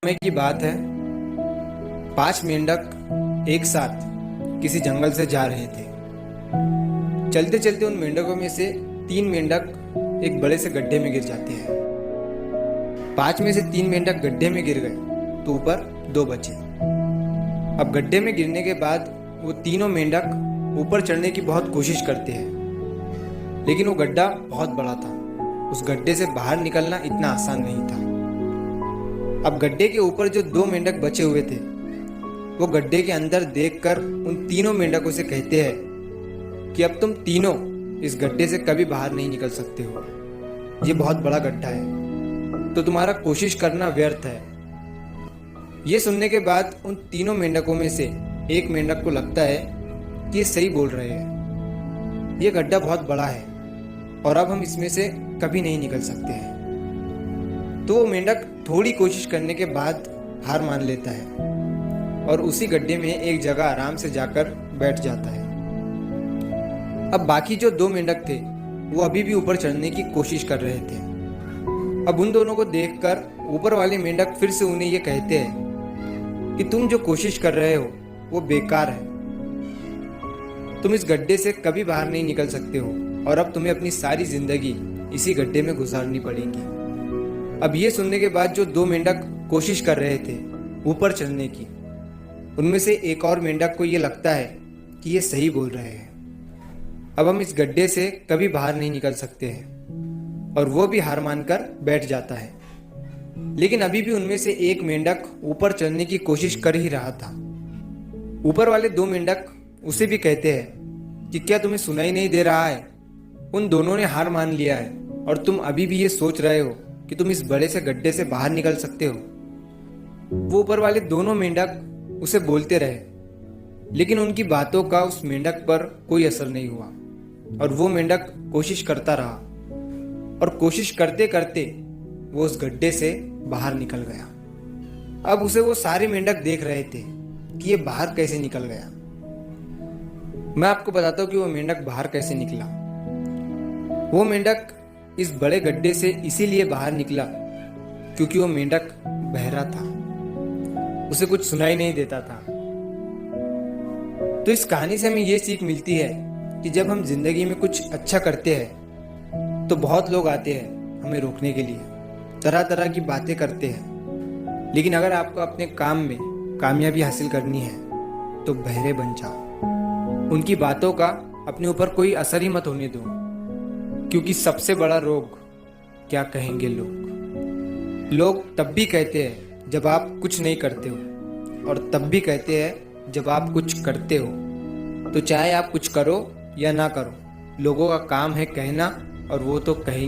समय की बात है। 5 मेंढक एक साथ किसी जंगल से जा रहे थे। चलते चलते उन मेंढकों में से 3 मेंढक एक बड़े से गड्ढे में गिर जाते हैं। 5 में से 3 मेंढक गड्ढे में गिर गए तो ऊपर 2 बचे। अब गड्ढे में गिरने के बाद वो तीनों मेंढक ऊपर चढ़ने की बहुत कोशिश करते हैं, लेकिन वो गड्ढा बहुत बड़ा था। उस गड्ढे से बाहर निकलना इतना आसान नहीं था। अब गड्ढे के ऊपर जो 2 मेंढक बचे हुए थे, वो गड्ढे के अंदर देखकर उन तीनों मेंढकों से कहते हैं कि अब तुम तीनों इस गड्ढे से कभी बाहर नहीं निकल सकते हो। ये बहुत बड़ा गड्ढा है, तो तुम्हारा कोशिश करना व्यर्थ है। ये सुनने के बाद उन तीनों मेंढकों में से एक मेंढक को लगता है कि ये सही बोल रहे हैं। ये गड्ढा बहुत बड़ा है और अब हम इसमें से कभी नहीं निकल सकते हैं। तो वो मेंढक थोड़ी कोशिश करने के बाद हार मान लेता है और उसी गड्ढे में एक जगह आराम से जाकर बैठ जाता है। अब बाकी जो 2 मेंढक थे वो अभी भी ऊपर चढ़ने की कोशिश कर रहे थे। अब उन दोनों को देखकर ऊपर वाले मेंढक फिर से उन्हें ये कहते हैं कि तुम जो कोशिश कर रहे हो वो बेकार है। तुम इस गड्ढे से कभी बाहर नहीं निकल सकते हो और अब तुम्हें अपनी सारी जिंदगी इसी गड्ढे में गुजारनी पड़ेगी। अब ये सुनने के बाद जो 2 मेंढक कोशिश कर रहे थे ऊपर चढ़ने की, उनमें से एक और मेंढक को ये लगता है कि ये सही बोल रहे हैं। अब हम इस गड्ढे से कभी बाहर नहीं निकल सकते हैं और वो भी हार मानकर बैठ जाता है। लेकिन अभी भी उनमें से एक मेंढक ऊपर चढ़ने की कोशिश कर ही रहा था। ऊपर वाले 2 मेंढक उसे भी कहते हैं कि क्या तुम्हें सुनाई नहीं दे रहा है? उन दोनों ने हार मान लिया है और तुम अभी भी ये सोच रहे हो कि तुम इस बड़े से गड्ढे से बाहर निकल सकते हो। वो ऊपर वाले दोनों मेंढक उसे बोलते रहे, लेकिन उनकी बातों का उस मेंढक पर कोई असर नहीं हुआ और वो मेंढक कोशिश करता रहा और कोशिश करते करते वो उस गड्ढे से बाहर निकल गया। अब उसे वो सारे मेंढक देख रहे थे कि ये बाहर कैसे निकल गया। मैं आपको बताता हूँ कि वो मेंढक बाहर कैसे निकला। वो मेंढक इस बड़े गड्ढे से इसीलिए बाहर निकला क्योंकि वो मेंढक बहरा था, उसे कुछ सुनाई नहीं देता था। तो इस कहानी से हमें ये सीख मिलती है कि जब हम जिंदगी में कुछ अच्छा करते हैं तो बहुत लोग आते हैं हमें रोकने के लिए, तरह तरह की बातें करते हैं। लेकिन अगर आपको अपने काम में कामयाबी हासिल करनी है तो बहरे बन जाओ। उनकी बातों का अपने ऊपर कोई असर ही मत होने दो, क्योंकि सबसे बड़ा रोग क्या कहेंगे लोग। लोग तब भी कहते हैं जब आप कुछ नहीं करते हो और तब भी कहते हैं जब आप कुछ करते हो। तो चाहे आप कुछ करो या ना करो, लोगों का काम है कहना और वो तो कहेंगे।